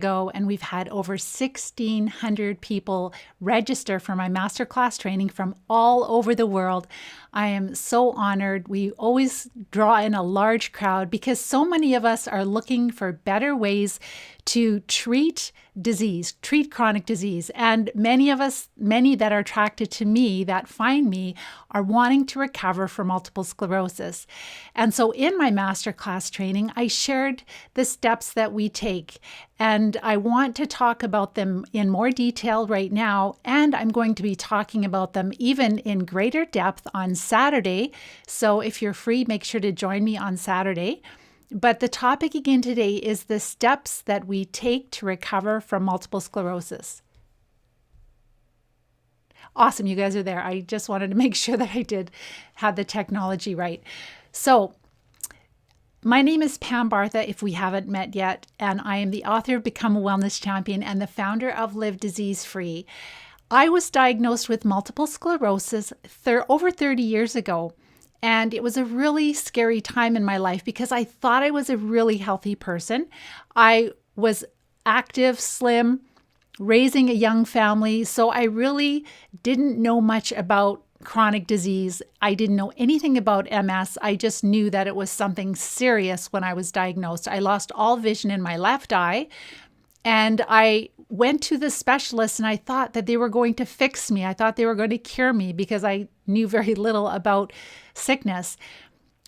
ago, and we've had over 1,600 people register for my masterclass training from all over the world. I am so honored. We always draw in a large crowd because so many of us are looking for better ways to treat disease, treat chronic disease. And many of us, many that are attracted to me, that find me, are wanting to recover from multiple sclerosis. And so in my masterclass training, I shared the steps that we take. And I want to talk about them in more detail right now. And I'm going to be talking about them even in greater depth on Saturday. So if you're free, make sure to join me on Saturday. But the topic again today is the steps that we take to recover from multiple sclerosis. Awesome, you guys are there. I just wanted to make sure that I did have the technology right. So, my name is Pam Bartha, if we haven't met yet, and I am the author of Become a Wellness Champion and the founder of Live Disease Free. I was diagnosed with multiple sclerosis over 30 years ago. And it was a really scary time in my life because I thought I was a really healthy person. I was active, slim, raising a young family. So I really didn't know much about chronic disease. I didn't know anything about MS. I just knew that it was something serious when I was diagnosed. I lost all vision in my left eye. And I went to the specialist and I thought that they were going to fix me. I thought they were going to cure me because I knew very little about sickness.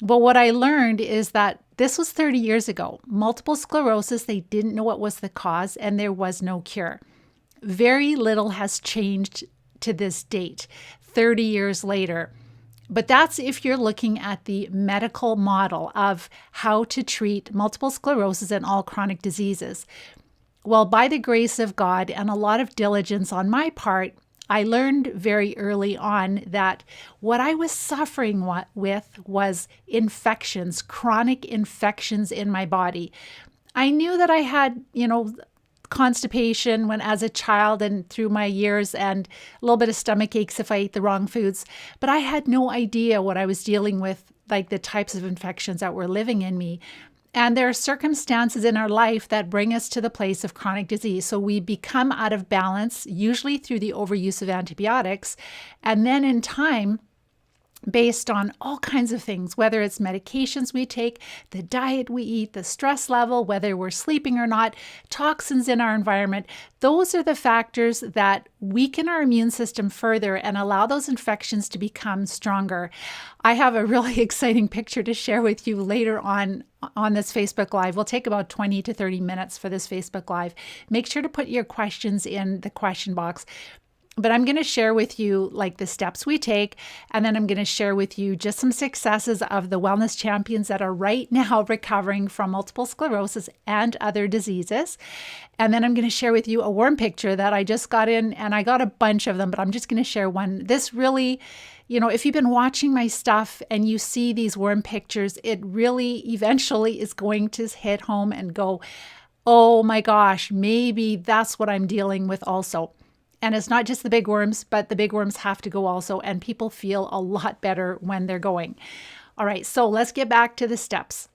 But what I learned is that this was 30 years ago. Multiple sclerosis, they didn't know what was the cause and there was no cure. Very little has changed to this date, 30 years later. But that's if you're looking at the medical model of how to treat multiple sclerosis and all chronic diseases. Well, by the grace of God and a lot of diligence on my part, I learned very early on that what I was suffering with was infections, chronic infections in my body. I knew that I had, constipation when as a child and through my years and a little bit of stomach aches if I ate the wrong foods, but I had no idea what I was dealing with, like the types of infections that were living in me. And there are circumstances in our life that bring us to the place of chronic disease. So we become out of balance, usually through the overuse of antibiotics. And then in time, based on all kinds of things, whether it's medications we take, the diet we eat, the stress level, whether we're sleeping or not, toxins in our environment, those are the factors that weaken our immune system further and allow those infections to become stronger. I have a really exciting picture to share with you later on this Facebook Live. We'll take about 20 to 30 minutes for this Facebook Live. Make sure to put your questions in the question box. But I'm going to share with you like the steps we take, and then I'm going to share with you just some successes of the wellness champions that are right now recovering from multiple sclerosis and other diseases. And then I'm going to share with you a worm picture that I just got in, and I got a bunch of them, but I'm just going to share one. This really, if you've been watching my stuff and you see these worm pictures, it really eventually is going to hit home and go, oh my gosh, maybe that's what I'm dealing with also. And it's not just the big worms, but the big worms have to go also, and people feel a lot better when they're going. All right, so let's get back to the steps.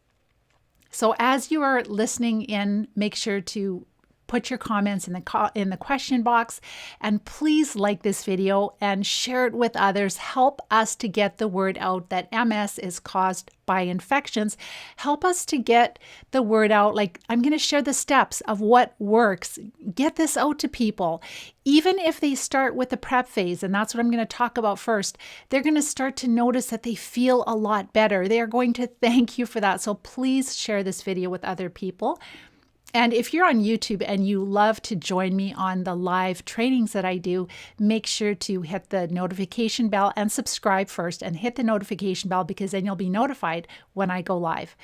So as you are listening in, make sure to put your comments in the question box, and please like this video and share it with others. Help us to get the word out that MS is caused by infections. Help us to get the word out. Like, I'm going to share the steps of what works. Get this out to people. Even if they start with the prep phase, and that's what I'm going to talk about first, they're going to start to notice that they feel a lot better. They are going to thank you for that. So please share this video with other people. And if you're on YouTube and you love to join me on the live trainings that I do, make sure to hit the notification bell and subscribe first, and hit the notification bell because then you'll be notified when I go live.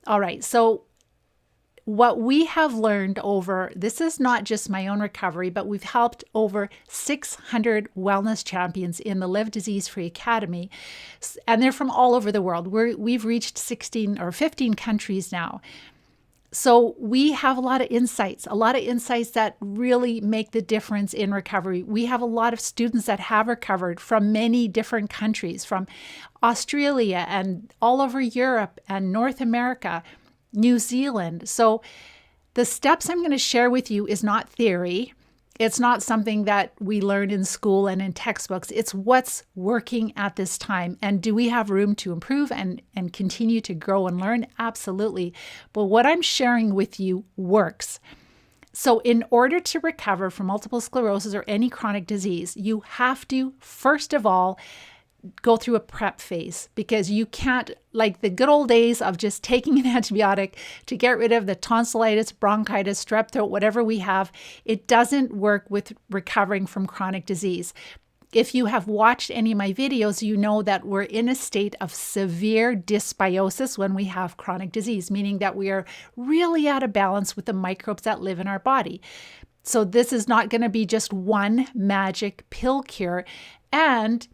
All right, so what we have learned this is not just my own recovery, but we've helped over 600 wellness champions in the Live Disease Free Academy. And they're from all over the world. We've reached 16 or 15 countries now. So we have a lot of insights that really make the difference in recovery. We have a lot of students that have recovered from many different countries, from Australia and all over Europe and North America, New Zealand. So The steps I'm going to share with you is not theory. It's not something that we learn in school and in textbooks. It's what's working at this time. And do we have room to improve and continue to grow and learn? Absolutely. But what I'm sharing with you works. So in order to recover from multiple sclerosis or any chronic disease, you have to, first of all, go through a prep phase, because you can't, like the good old days of just taking an antibiotic to get rid of the tonsillitis, bronchitis, strep throat, whatever we have. It doesn't work with recovering from chronic disease. If you have watched any of my videos, you know that we're in a state of severe dysbiosis when we have chronic disease, meaning that we are really out of balance with the microbes that live in our body. So this is not going to be just one magic pill cure. And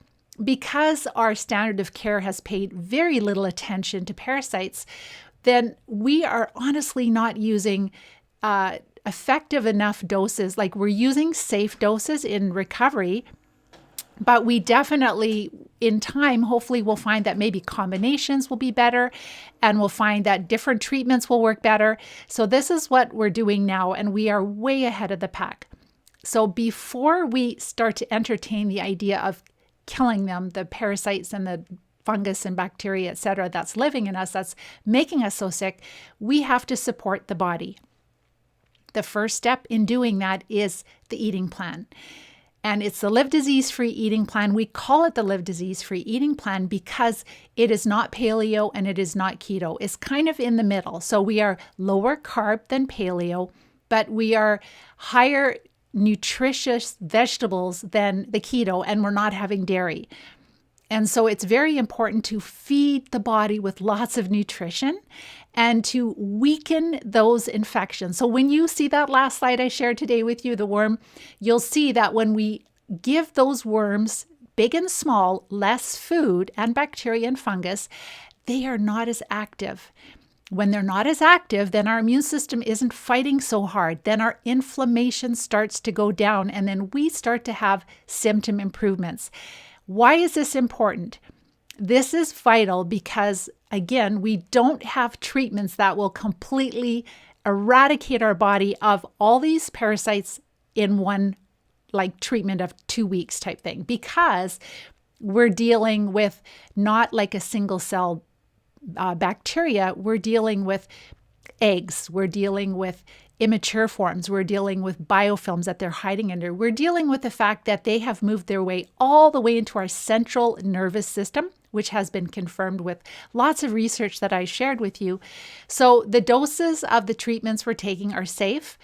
because our standard of care has paid very little attention to parasites, then we are honestly not using effective enough doses. Like, we're using safe doses in recovery, but we definitely, in time, hopefully we'll find that maybe combinations will be better, and we'll find that different treatments will work better. So this is what we're doing now, and we are way ahead of the pack. So before we start to entertain the idea of killing them, the parasites and the fungus and bacteria, etc., that's living in us, that's making us so sick, we have to support the body. The first step in doing that is the eating plan. And it's the Live Disease-Free Eating Plan. We call it the Live Disease-Free Eating Plan because it is not paleo and it is not keto. It's kind of in the middle. So we are lower carb than paleo, but we are higher nutritious vegetables than the keto, and we're not having dairy. And so it's very important to feed the body with lots of nutrition and to weaken those infections. So when you see that last slide I shared today with you, the worm, you'll see that when we give those worms, big and small, less food and bacteria and fungus, they are not as active. When they're not as active, then our immune system isn't fighting so hard. Then our inflammation starts to go down, and then we start to have symptom improvements. Why is this important? This is vital because, again, we don't have treatments that will completely eradicate our body of all these parasites in one, like, treatment of 2 weeks type thing, because we're dealing with not like a single cell bacteria. We're dealing with eggs. We're dealing with immature forms. We're dealing with biofilms that they're hiding under. We're dealing with the fact that they have moved their way all the way into our central nervous system, which has been confirmed with lots of research that I shared with you. So the doses of the treatments we're taking are safe,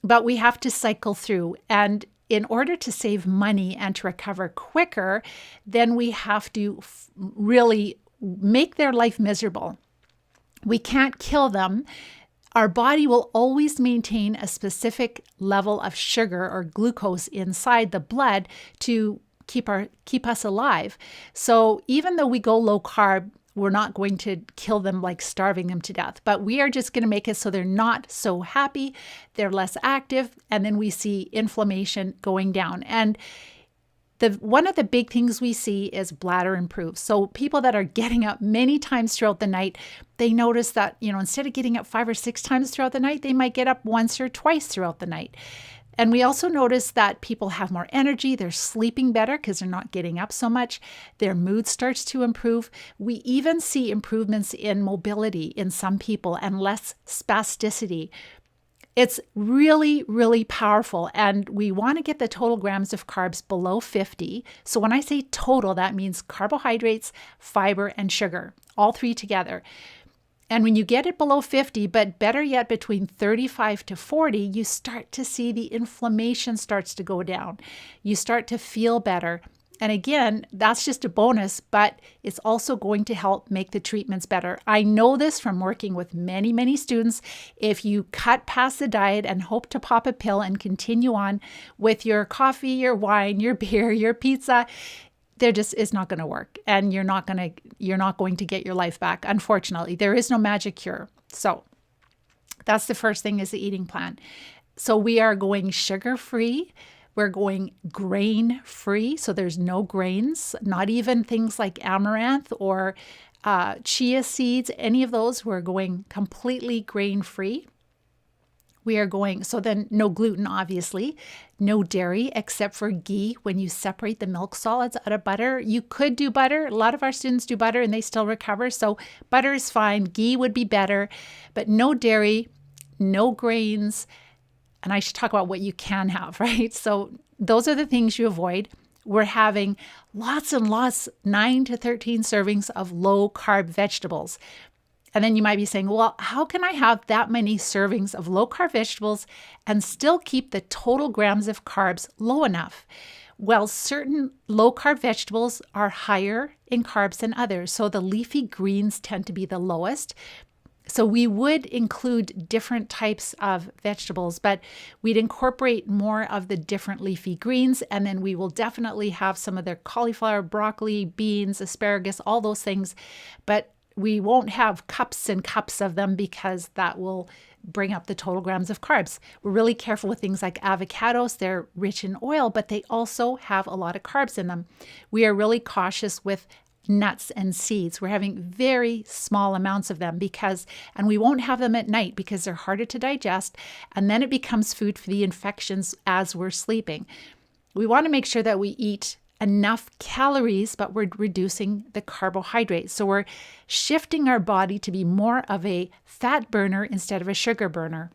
but we have to cycle through. And in order to save money and to recover quicker, then we have to really make their life miserable. We can't kill them. Our body will always maintain a specific level of sugar or glucose inside the blood to keep us alive. So even though we go low carb, we're not going to kill them, like starving them to death, but we are just going to make it so they're not so happy, they're less active, and then we see inflammation going down. And one of the big things we see is bladder improves. So people that are getting up many times throughout the night, they notice that, instead of getting up 5 or 6 times throughout the night, they might get up once or twice throughout the night. And we also notice that people have more energy. They're sleeping better because they're not getting up so much. Their mood starts to improve. We even see improvements in mobility in some people and less spasticity. It's really, really powerful, and we want to get the total grams of carbs below 50. So when I say total, that means carbohydrates, fiber, and sugar, all three together. And when you get it below 50, but better yet between 35 to 40, you start to see the inflammation starts to go down. You start to feel better. And again, that's just a bonus, but it's also going to help make the treatments better. I know this from working with many, many students. If you cut past the diet and hope to pop a pill and continue on with your coffee, your wine, your beer, your pizza, it's not going to work. And you're not going to get your life back. Unfortunately, there is no magic cure. So that's the first thing, is the eating plan. So we are going sugar-free. We're going grain-free, so there's no grains, not even things like amaranth or chia seeds, any of those. We're going completely grain-free. We are going, so then no gluten, obviously, no dairy except for ghee when you separate the milk solids out of butter. You could do butter. A lot of our students do butter and they still recover. So butter is fine. Ghee would be better, but no dairy, no grains. And I should talk about what you can have, right? So those are the things you avoid. We're having lots and lots, 9 to 13 servings of low carb vegetables. And then you might be saying, well, how can I have that many servings of low carb vegetables and still keep the total grams of carbs low enough? Well, certain low carb vegetables are higher in carbs than others. So the leafy greens tend to be the lowest. So we would include different types of vegetables, but we'd incorporate more of the different leafy greens. And then we will definitely have some of their cauliflower, broccoli, beans, asparagus, all those things. But we won't have cups and cups of them because that will bring up the total grams of carbs. We're really careful with things like avocados. They're rich in oil, but they also have a lot of carbs in them. We are really cautious with nuts and seeds. We're having very small amounts of them and we won't have them at night because they're harder to digest. And then it becomes food for the infections as we're sleeping. We want to make sure that we eat enough calories, but we're reducing the carbohydrates. So we're shifting our body to be more of a fat burner instead of a sugar burner.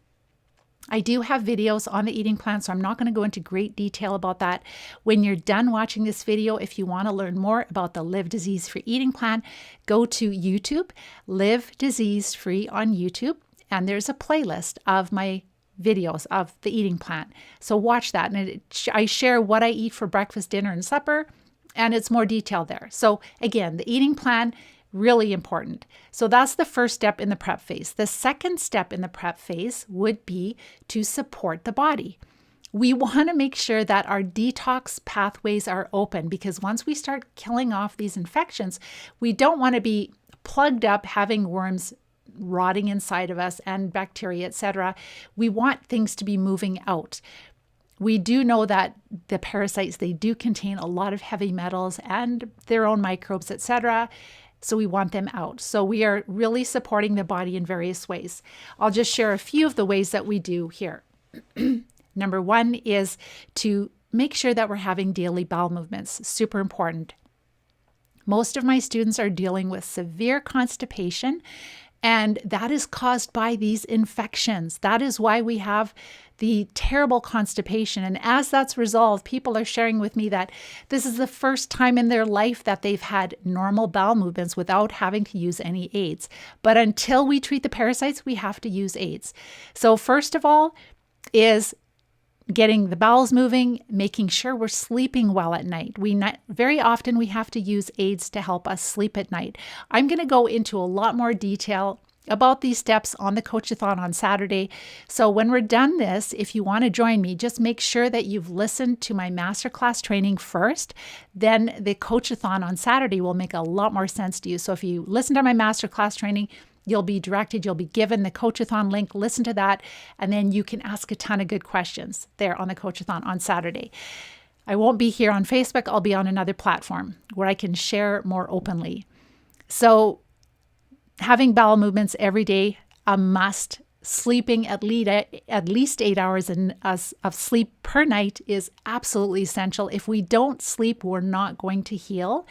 I do have videos on the eating plan, so I'm not going to go into great detail about that. When you're done watching this video, if you want to learn more about the Live Disease Free Eating Plan, go to YouTube, Live Disease Free on YouTube, and there's a playlist of my videos of the eating plan. So watch that. And I share what I eat for breakfast, dinner, and supper, and it's more detailed there. So again, the eating plan, really important. So that's the first step in the prep phase. The second step in the prep phase would be to support the body. We want to make sure that our detox pathways are open because once we start killing off these infections, we don't want to be plugged up having worms rotting inside of us and bacteria, etc. We want things to be moving out. We do know that the parasites, they do contain a lot of heavy metals and their own microbes, etc. So we want them out. So we are really supporting the body in various ways. I'll just share a few of the ways that we do here. Number one is to make sure that we're having daily bowel movements. Super important. Most of my students are dealing with severe constipation, and that is caused by these infections. That is why we have the terrible constipation. And as that's resolved, people are sharing with me that this is the first time in their life that they've had normal bowel movements without having to use any aids. But until we treat the parasites, we have to use aids. So first of all is getting the bowels moving, making sure we're sleeping well at night. Very often we have to use aids to help us sleep at night. I'm going to go into a lot more detail about these steps on the Coach-a-thon on Saturday. So when we're done this, if you want to join me, just make sure that you've listened to my masterclass training first. Then the Coach-a-thon on Saturday will make a lot more sense to you. So if you listen to my masterclass training, you'll be directed, you'll be given the Coach-a-thon link, listen to that, and then you can ask a ton of good questions there on the Coach-a-thon on Saturday. I won't be here on Facebook, I'll be on another platform where I can share more openly. So having bowel movements every day, a must. Sleeping at least 8 hours of sleep per night is absolutely essential. If we don't sleep, we're not going to heal.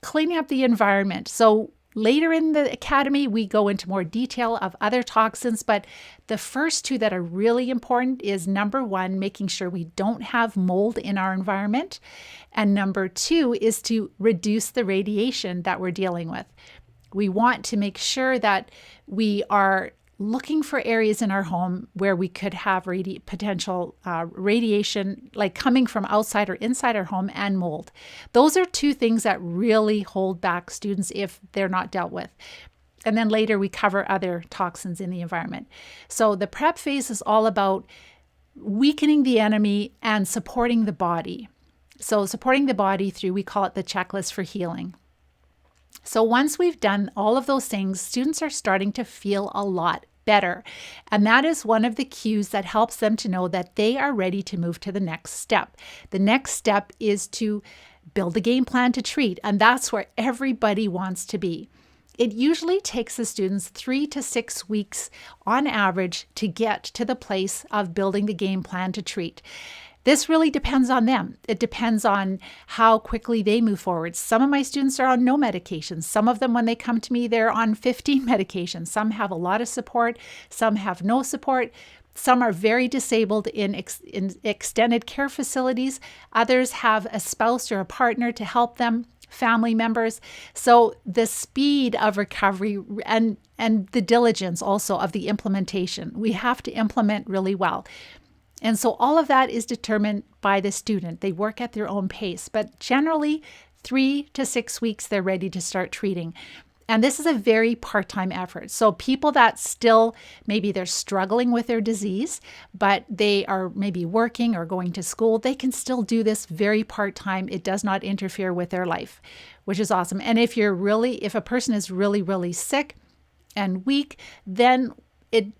Cleaning up the environment. So later in the academy, we go into more detail of other toxins, but the first two that are really important is number one, making sure we don't have mold in our environment. And number two is to reduce the radiation that we're dealing with. We want to make sure that we are looking for areas in our home where we could have potential radiation, like coming from outside or inside our home, and mold. Those are two things that really hold back students if they're not dealt with. And then later we cover other toxins in the environment. So the prep phase is all about weakening the enemy and supporting the body. So supporting the body through, we call it the checklist for healing. So once we've done all of those things, students are starting to feel a lot better. And that is one of the cues that helps them to know that they are ready to move to the next step. The next step is to build a game plan to treat. And that's where everybody wants to be. it usually takes the students 3 to 6 weeks on average to get to the place of building the game plan to treat. This really depends on them. It depends on how quickly they move forward. Some of my students are on no medications. Some of them, when they come to me, they're on 15 medications. Some have a lot of support. Some have no support. Some are very disabled in extended care facilities. Others have a spouse or a partner to help them, family members. So the speed of recovery and the diligence also of the implementation, we have to implement really well. And so all of that is determined by the student. They work at their own pace, but generally 3 to 6 weeks, they're ready to start treating. And this is a very part-time effort. So people that still, maybe they're struggling with their disease, but they are maybe working or going to school, they can still do this very part-time. It does not interfere with their life, which is awesome. And if a person is really, really sick and weak, then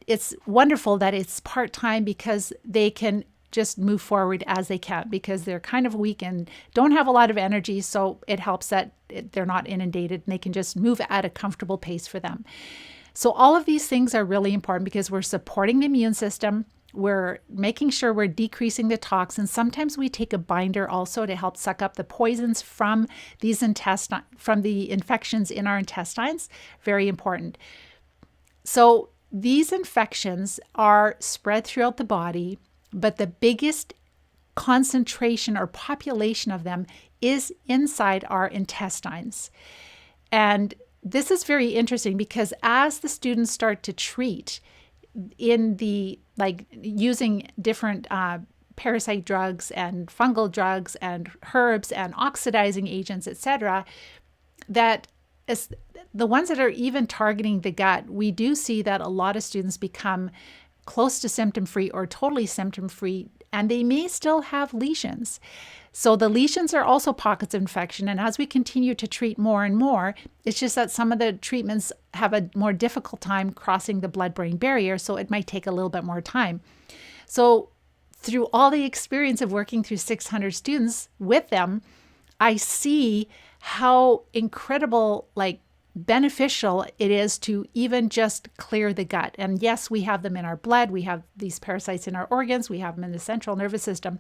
it's wonderful that it's part-time, because they can just move forward as they can, because they're kind of weak and don't have a lot of energy. So it helps that they're not inundated and they can just move at a comfortable pace for them. So all of these things are really important, because we're supporting the immune system. We're making sure we're decreasing the toxins. Sometimes we take a binder also to help suck up the poisons from from the infections in our intestines. Very important. So these infections are spread throughout the body, but the biggest concentration or population of them is inside our intestines. And this is very interesting, because as the students start to treat using different parasite drugs and fungal drugs and herbs and oxidizing agents, etc., that is the ones that are even targeting the gut, we do see that a lot of students become close to symptom-free or totally symptom-free, and they may still have lesions. So the lesions are also pockets of infection, and as we continue to treat more and more, it's just that some of the treatments have a more difficult time crossing the blood-brain barrier, so it might take a little bit more time. So through all the experience of working through 600 students with them, I see how incredible, beneficial it is to even just clear the gut. And yes, we have them in our blood. We have these parasites in our organs. We have them in the central nervous system.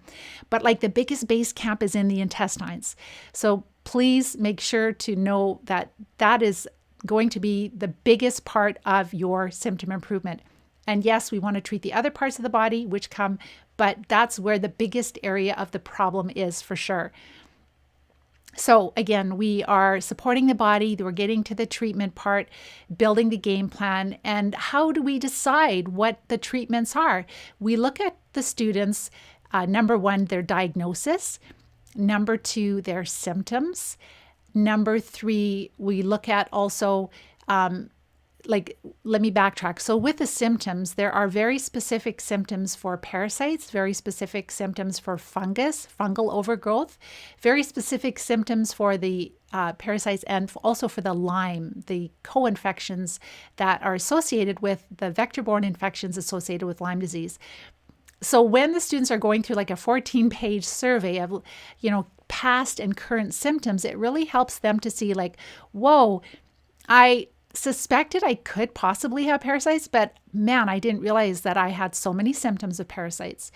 But the biggest base camp is in the intestines. So please make sure to know that that is going to be the biggest part of your symptom improvement. And yes, we want to treat the other parts of the body which come, but that's where the biggest area of the problem is for sure. So again, we are supporting the body, we're getting to the treatment part, building the game plan, and how do we decide what the treatments are? We look at the students, number one, their diagnosis, number two, their symptoms, number three, we look at also, let me backtrack. So with the symptoms, there are very specific symptoms for parasites, very specific symptoms for fungus, fungal overgrowth, very specific symptoms for the parasites, and also for the Lyme, the co-infections that are associated with the vector-borne infections associated with Lyme disease. So when the students are going through a 14-page survey of, past and current symptoms, it really helps them to see whoa, I suspected I could possibly have parasites, but man, I didn't realize that I had so many symptoms of parasites.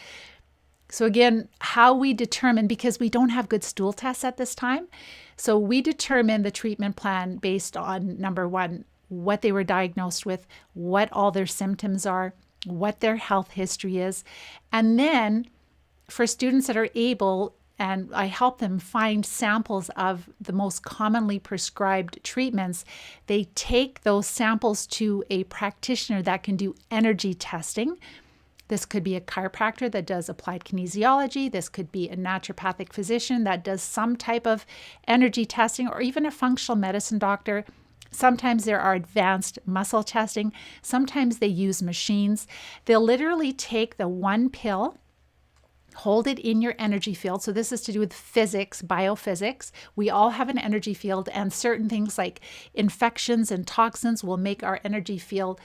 So again, how we determine, because we don't have good stool tests at this time, so we determine the treatment plan based on, number one, what they were diagnosed with, what all their symptoms are, what their health history is. And then for students that are able, and I help them find samples of the most commonly prescribed treatments, they take those samples to a practitioner that can do energy testing. This could be a chiropractor that does applied kinesiology. This could be a naturopathic physician that does some type of energy testing, or even a functional medicine doctor. Sometimes there are advanced muscle testing. Sometimes they use machines. They'll literally take the one pill, hold it in your energy field. So this is to do with physics, biophysics. We all have an energy field, and certain things like infections and toxins will make our energy field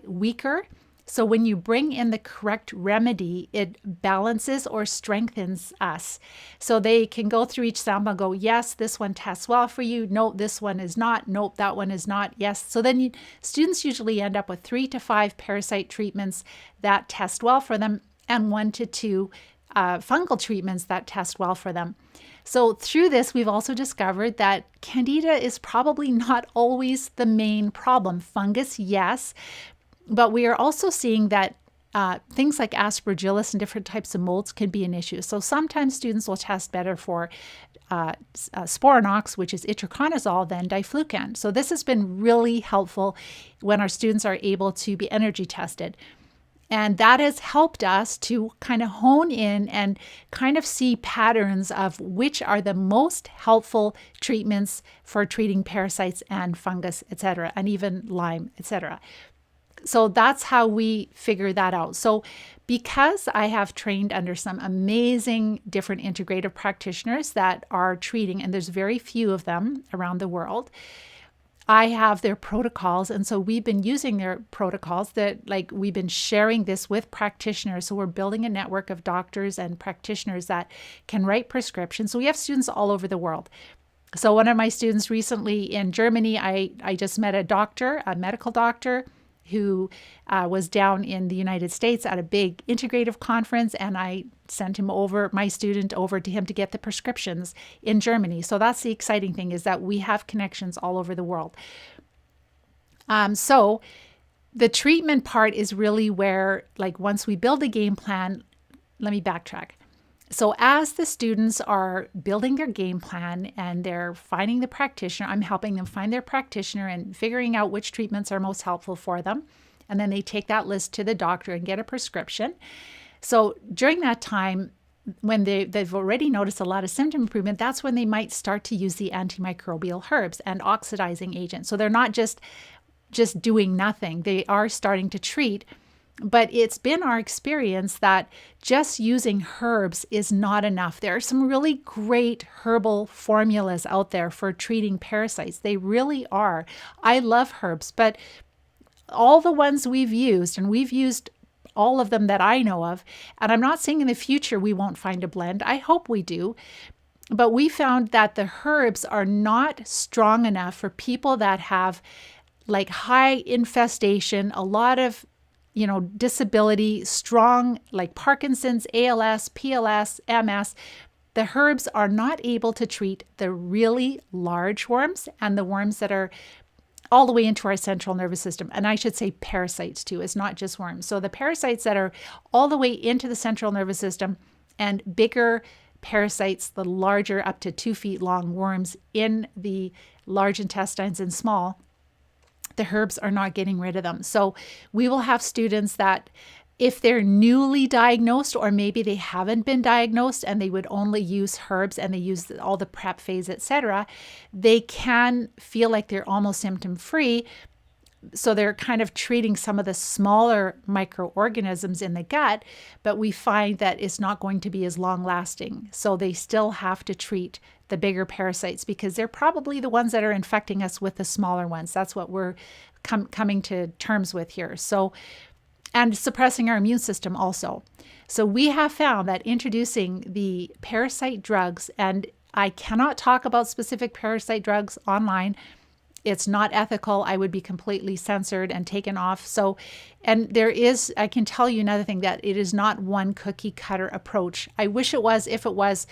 weaker. So when you bring in the correct remedy, it balances or strengthens us. So they can go through each sample and go, yes, this one tests well for you. No, this one is not. Nope, that one is not. Yes. So then students usually end up with 3 to 5 parasite treatments that test well for them and 1 to 2 fungal treatments that test well for them. So through this, we've also discovered that Candida is probably not always the main problem. Fungus, yes, but we are also seeing that things like aspergillus and different types of molds can be an issue. So sometimes students will test better for Sporanox, which is itraconazole, than diflucan. So this has been really helpful when our students are able to be energy tested. And that has helped us to kind of hone in and kind of see patterns of which are the most helpful treatments for treating parasites and fungus, etc., and even Lyme, etc. So that's how we figure that out. So because I have trained under some amazing different integrative practitioners that are treating, and there's very few of them around the world, I have their protocols. And so we've been using their protocols we've been sharing this with practitioners. So we're building a network of doctors and practitioners that can write prescriptions. So we have students all over the world. So one of my students recently in Germany, I just met a medical doctor who was down in the United States at a big integrative conference, and I sent my student over to him to get the prescriptions in Germany. So that's the exciting thing, is that we have connections all over the world. So the treatment part is really where, once we build a game plan, let me backtrack. So as the students are building their game plan and they're finding the practitioner, I'm helping them find their practitioner and figuring out which treatments are most helpful for them. And then they take that list to the doctor and get a prescription. So during that time, when they've already noticed a lot of symptom improvement, that's when they might start to use the antimicrobial herbs and oxidizing agents. So they're not just doing nothing. They are starting to treat. But it's been our experience that just using herbs is not enough. There are some really great herbal formulas out there for treating parasites. They really are. I love herbs, but all the ones we've used, and we've used all of them that I know of, and I'm not saying in the future we won't find a blend. I hope we do. But we found that the herbs are not strong enough for people that have high infestation, a lot of disability, strong, like Parkinson's, ALS, PLS, MS. The herbs are not able to treat the really large worms and the worms that are all the way into our central nervous system. And I should say parasites too. It's not just worms. So the parasites that are all the way into the central nervous system, and bigger parasites, the larger, up to 2 feet long worms in the large intestines and small, the herbs are not getting rid of them. So we will have students that, if they're newly diagnosed, or maybe they haven't been diagnosed and they would only use herbs and they use all the prep phase, etc., they can feel like they're almost symptom free. So they're kind of treating some of the smaller microorganisms in the gut, but we find that it's not going to be as long lasting. So they still have to treat the bigger parasites, because they're probably the ones that are infecting us with the smaller ones. That's what we're coming to terms with here. So, and suppressing our immune system also. So we have found that introducing the parasite drugs, and I cannot talk about specific parasite drugs online. It's not ethical. I would be completely censored and taken off. So, and I can tell you another thing, that it is not one cookie cutter approach. I wish it was. If it was,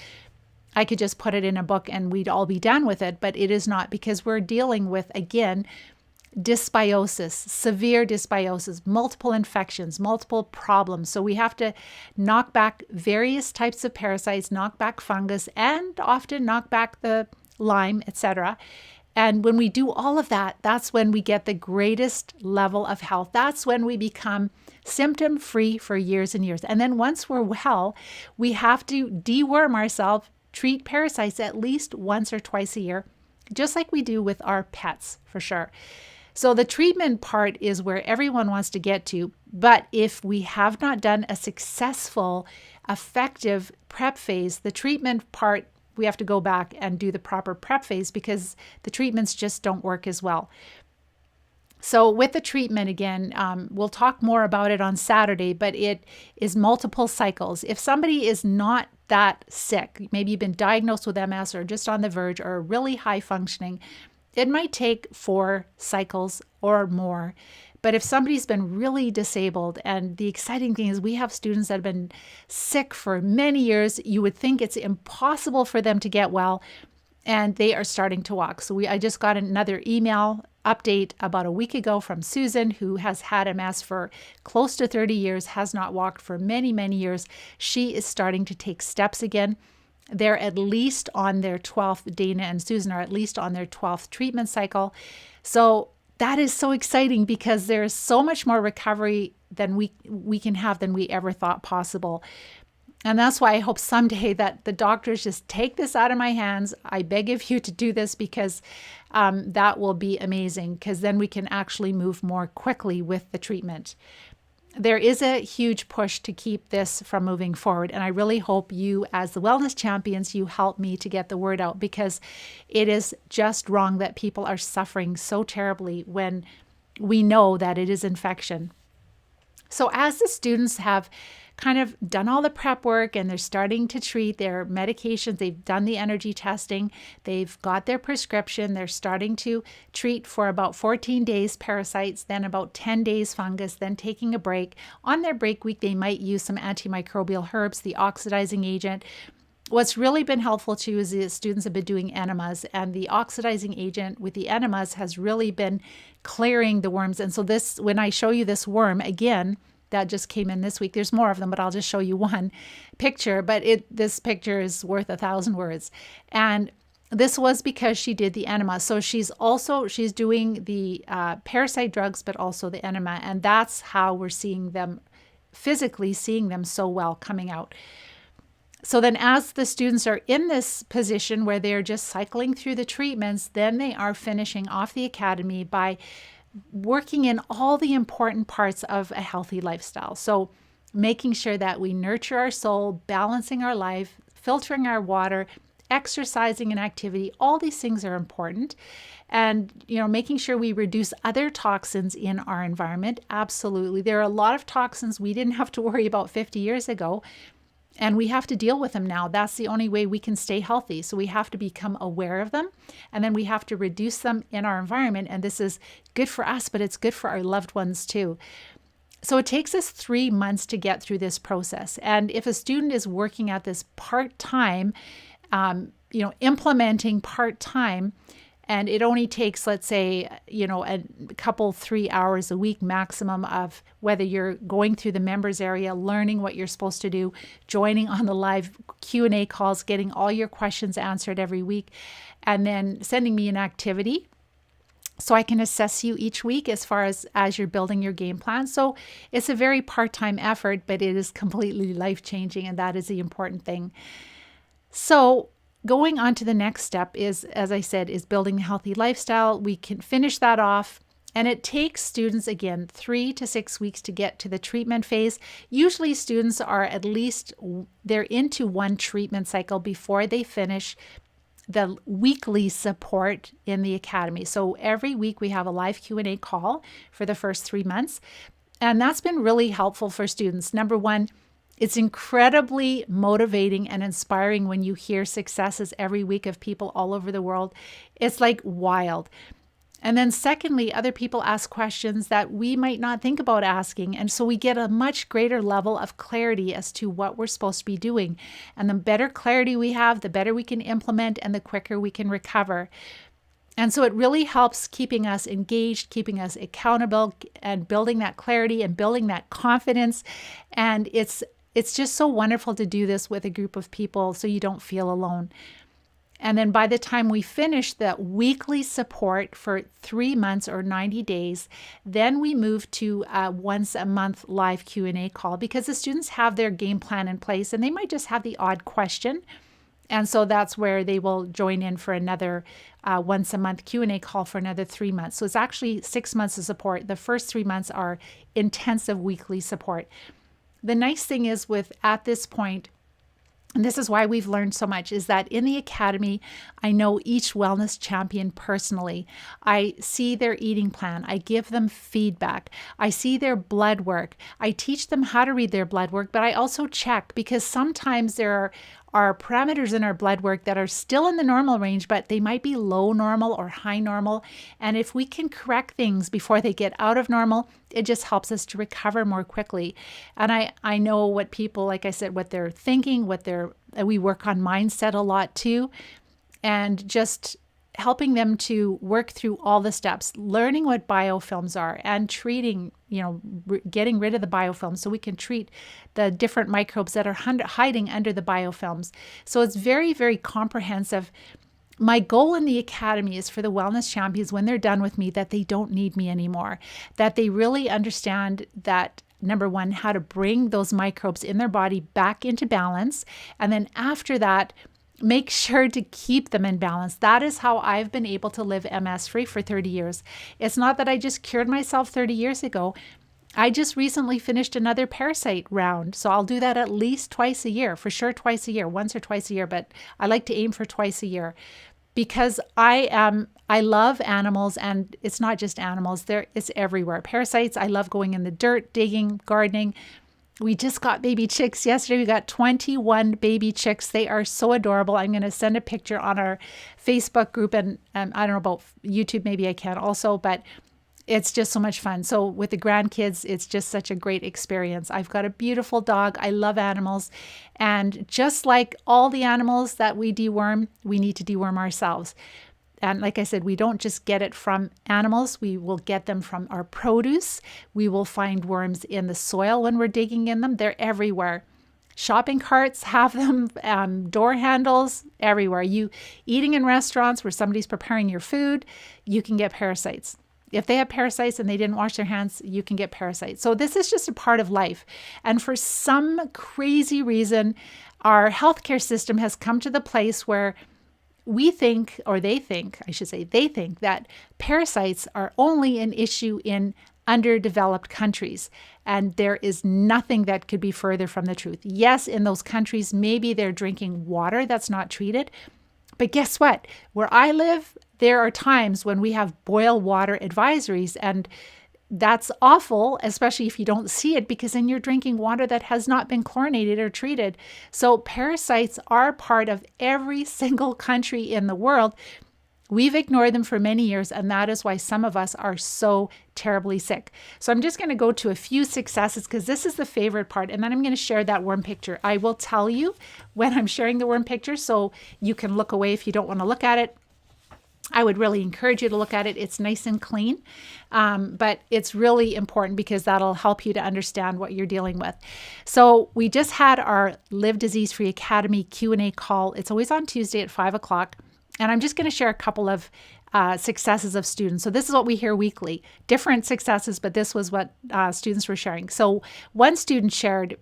I could just put it in a book and we'd all be done with it, but it is not, because we're dealing with, again, dysbiosis, severe dysbiosis, multiple infections, multiple problems. So we have to knock back various types of parasites, knock back fungus, and often knock back the Lyme, etc. And when we do all of that, that's when we get the greatest level of health. That's when we become symptom-free for years and years. And then once we're well, we have to deworm ourselves, treat parasites at least once or twice a year, just like we do with our pets, for sure. So the treatment part is where everyone wants to get to. But if we have not done a successful, effective prep phase, the treatment part, we have to go back and do the proper prep phase, because the treatments just don't work as well. So with the treatment, again, we'll talk more about it on Saturday, but it is multiple cycles. If somebody is not that sick, maybe you've been diagnosed with MS or just on the verge or really high functioning, it might take 4 cycles or more. But if somebody's been really disabled, and the exciting thing is we have students that have been sick for many years, you would think it's impossible for them to get well, and they are starting to walk. So I just got another email update about a week ago from Susan, who has had MS for close to 30 years, has not walked for many, many years. She is starting to take steps again. They're at least on their 12th, Dana and Susan are at least on their 12th treatment cycle. So that is so exciting because there's so much more recovery than we can have than we ever thought possible. And that's why I hope someday that the doctors just take this out of my hands. I beg of you to do this because that will be amazing, because then we can actually move more quickly with the treatment. There is a huge push to keep this from moving forward. And I really hope you, as the wellness champions, you help me to get the word out, because it is just wrong that people are suffering so terribly when we know that it is infection. So as the students have kind of done all the prep work and they're starting to treat their medications, they've done the energy testing, they've got their prescription, they're starting to treat for about 14 days parasites, then about 10 days fungus, then taking a break. On their break week, they might use some antimicrobial herbs, the oxidizing agent. What's really been helpful too is the students have been doing enemas, and the oxidizing agent with the enemas has really been clearing the worms. And so this, when I show you this worm again, that just came in this week. There's more of them, but I'll just show you one picture. But this picture is worth 1,000 words. And this was because she did the enema. So she's doing the parasite drugs, but also the enema. And that's how we're seeing them, physically seeing them so well coming out. So then as the students are in this position where they're just cycling through the treatments, then they are finishing off the academy by working in all the important parts of a healthy lifestyle. So making sure that we nurture our soul, balancing our life, filtering our water, exercising and activity, all these things are important. And, making sure we reduce other toxins in our environment. Absolutely. There are a lot of toxins we didn't have to worry about 50 years ago, and we have to deal with them now. That's the only way we can stay healthy. So we have to become aware of them, and then we have to reduce them in our environment. And this is good for us, but it's good for our loved ones too. So it takes us 3 months to get through this process. And if a student is working at this part-time, implementing part-time, and it only takes, let's say, a couple, 3 hours a week maximum of whether you're going through the members area, learning what you're supposed to do, joining on the live Q&A calls, getting all your questions answered every week, and then sending me an activity so I can assess you each week as far as you're building your game plan. So it's a very part-time effort, but it is completely life-changing, and that is the important thing. So going on to the next step is, as I said, is building a healthy lifestyle. We can finish that off. And it takes students, again, 3 to 6 weeks to get to the treatment phase. Usually students are they're into one treatment cycle before they finish the weekly support in the academy. So every week we have a live Q&A call for the first 3 months. And that's been really helpful for students. Number one, it's incredibly motivating and inspiring when you hear successes every week of people all over the world. It's like wild. And then secondly, other people ask questions that we might not think about asking. And so we get a much greater level of clarity as to what we're supposed to be doing. And the better clarity we have, the better we can implement and the quicker we can recover. And so it really helps keeping us engaged, keeping us accountable, and building that clarity and building that confidence. And it's just so wonderful to do this with a group of people so you don't feel alone. And then by the time we finish that weekly support for 3 months or 90 days, then we move to a once a month live Q&A call, because the students have their game plan in place and they might just have the odd question. And so that's where they will join in for another once a month Q&A call for another 3 months. So it's actually 6 months of support. The first 3 months are intensive weekly support. The nice thing is at this point, And this is why we've learned so much, is that in the academy, I know each wellness champion personally. I see their eating plan. I give them feedback. I see their blood work. I teach them how to read their blood work, but I also check, because sometimes there are parameters in our blood work that are still in the normal range, but they might be low normal or high normal. And if we can correct things before they get out of normal, it just helps us to recover more quickly. And I know what people, like I said, what they're thinking, we work on mindset a lot too, and just helping them to work through all the steps, learning what biofilms are and treating, getting rid of the biofilms so we can treat the different microbes that are hiding under the biofilms. So it's very, very comprehensive. My goal in the academy is for the wellness champions, when they're done with me, that they don't need me anymore, that they really understand that, number one, how to bring those microbes in their body back into balance. And then after that, make sure to keep them in balance. That is how I've been able to live MS-free for 30 years. It's not that I just cured myself 30 years ago. I just recently finished another parasite round. So I'll do that at least twice a year, for sure twice a year, once or twice a year, but I like to aim for twice a year, because I love animals, and it's not just animals. It's everywhere. Parasites, I love going in the dirt, digging, gardening. We just got baby chicks yesterday. We got 21 baby chicks. They are so adorable. I'm going to send a picture on our Facebook group, and I don't know about YouTube, maybe I can also, but it's just so much fun. So with the grandkids, it's just such a great experience. I've got a beautiful dog. I love animals. And just like all the animals that we deworm, we need to deworm ourselves. And like I said, we don't just get it from animals. We will get them from our produce. We will find worms in the soil when we're digging in them. They're everywhere. Shopping carts have them, door handles, everywhere. You eating in restaurants where somebody's preparing your food, you can get parasites. If they have parasites and they didn't wash their hands, you can get parasites. So this is just a part of life. And for some crazy reason, our healthcare system has come to the place where they think that parasites are only an issue in underdeveloped countries. And there is nothing that could be further from the truth. Yes, in those countries, maybe they're drinking water that's not treated. But guess what? Where I live, there are times when we have boil water advisories, and that's awful, especially if you don't see it, because then you're drinking water that has not been chlorinated or treated. So parasites are part of every single country in the world. We've ignored them for many years, and that is why some of us are so terribly sick. So I'm just going to go to a few successes, because this is the favorite part, and then I'm going to share that worm picture. I will tell you when I'm sharing the worm picture, so you can look away if you don't want to look at it. I would really encourage you to look at it. It's nice and clean, but it's really important because that'll help you to understand what you're dealing with. So we just had our Live Disease Free Academy Q&A call. It's always on Tuesday at 5 o'clock. And I'm just going to share a couple of successes of students. So this is what we hear weekly, different successes, but this was what students were sharing. So one student shared,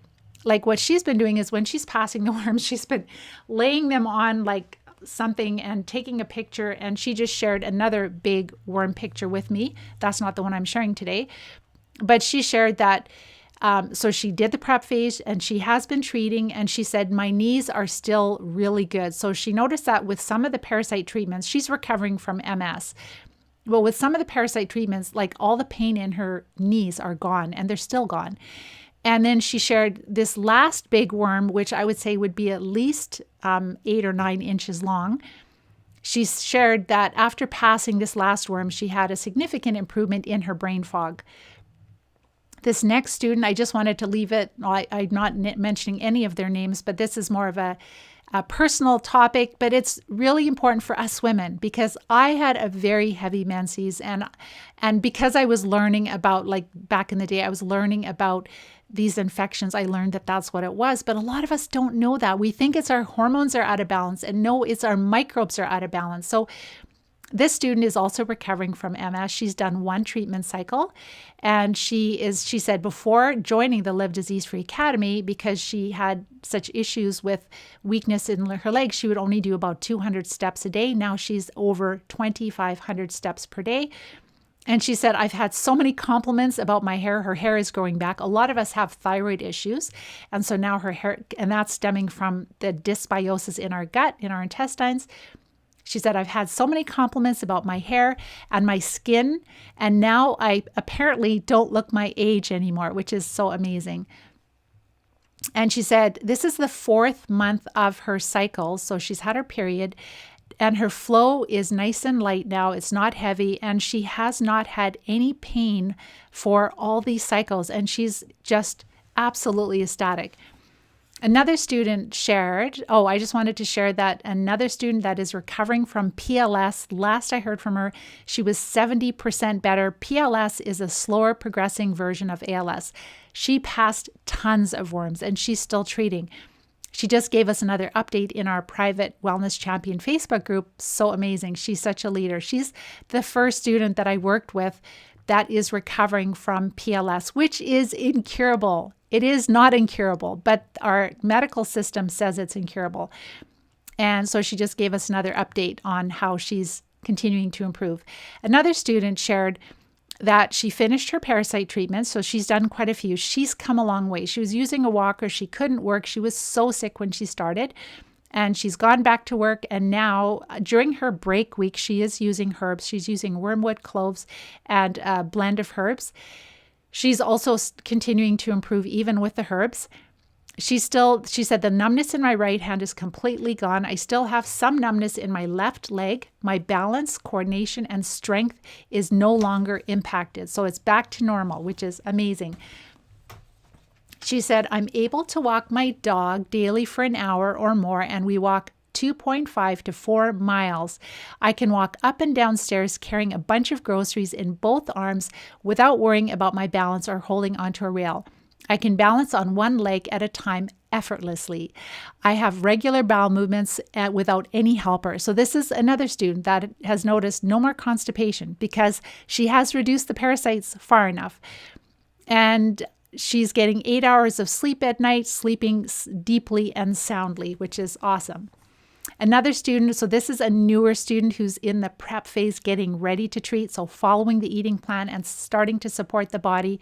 like, what she's been doing is when she's passing the worms, she's been laying them on like something and taking a picture, and she just shared another big worm picture with me. That's not the one I'm sharing today, but she shared that so she did the prep phase and she has been treating, and she said, my knees are still really good. So she noticed that with some of the parasite treatments, she's recovering from MS. Well, with some of the parasite treatments, like, all the pain in her knees are gone, and they're still gone. And then she shared this last big worm, which I would say would be at least 8 or 9 inches long. She shared that after passing this last worm, she had a significant improvement in her brain fog. This next student, I just wanted to leave it. I'm not mentioning any of their names, but this is more of a personal topic, but it's really important for us women, because I had a very heavy menses, and because I was learning about, like, back in the day, I was learning about these infections. I learned that that's what it was, but a lot of us don't know that. We think it's our hormones are out of balance, and no, it's our microbes are out of balance. So this student is also recovering from MS. She's done 1 treatment cycle, and she said before joining the Live Disease Free Academy, because she had such issues with weakness in her legs, she would only do about 200 steps a day. Now she's over 2,500 steps per day. And she said, I've had so many compliments about my hair. Her hair is growing back. A lot of us have thyroid issues. And so now her hair, and that's stemming from the dysbiosis in our gut, in our intestines. She said, I've had so many compliments about my hair and my skin. And now I apparently don't look my age anymore, which is so amazing. And she said, this is the 4th month of her cycle. So she's had her period. And her flow is nice and light now. It's not heavy. And she has not had any pain for all these cycles. And she's just absolutely ecstatic. Another student shared, I just wanted to share that another student that is recovering from PLS, last I heard from her, she was 70% better. PLS is a slower progressing version of ALS. She passed tons of worms and she's still treating. She just gave us another update in our private Wellness Champion Facebook group. So amazing. She's such a leader. She's the first student that I worked with that is recovering from PLS, which is incurable. It is not incurable, but our medical system says it's incurable. And so she just gave us another update on how she's continuing to improve. Another student shared that she finished her parasite treatment. So she's done quite a few. She's come a long way. She was using a walker. She couldn't work. She was so sick when she started. And she's gone back to work. And now during her break week, she is using herbs. She's using wormwood, cloves, and a blend of herbs. She's also continuing to improve even with the herbs. She said, the numbness in my right hand is completely gone. I still have some numbness in my left leg. My balance, coordination, and strength is no longer impacted. So it's back to normal, which is amazing. She said, I'm able to walk my dog daily for an hour or more, and we walk 2.5 to 4 miles. I can walk up and down stairs carrying a bunch of groceries in both arms without worrying about my balance or holding onto a rail. I can balance on one leg at a time effortlessly. I have regular bowel movements without any helper. So this is another student that has noticed no more constipation because she has reduced the parasites far enough. And she's getting 8 hours of sleep at night, sleeping deeply and soundly, which is awesome. Another student, so this is a newer student who's in the prep phase, getting ready to treat, so following the eating plan and starting to support the body.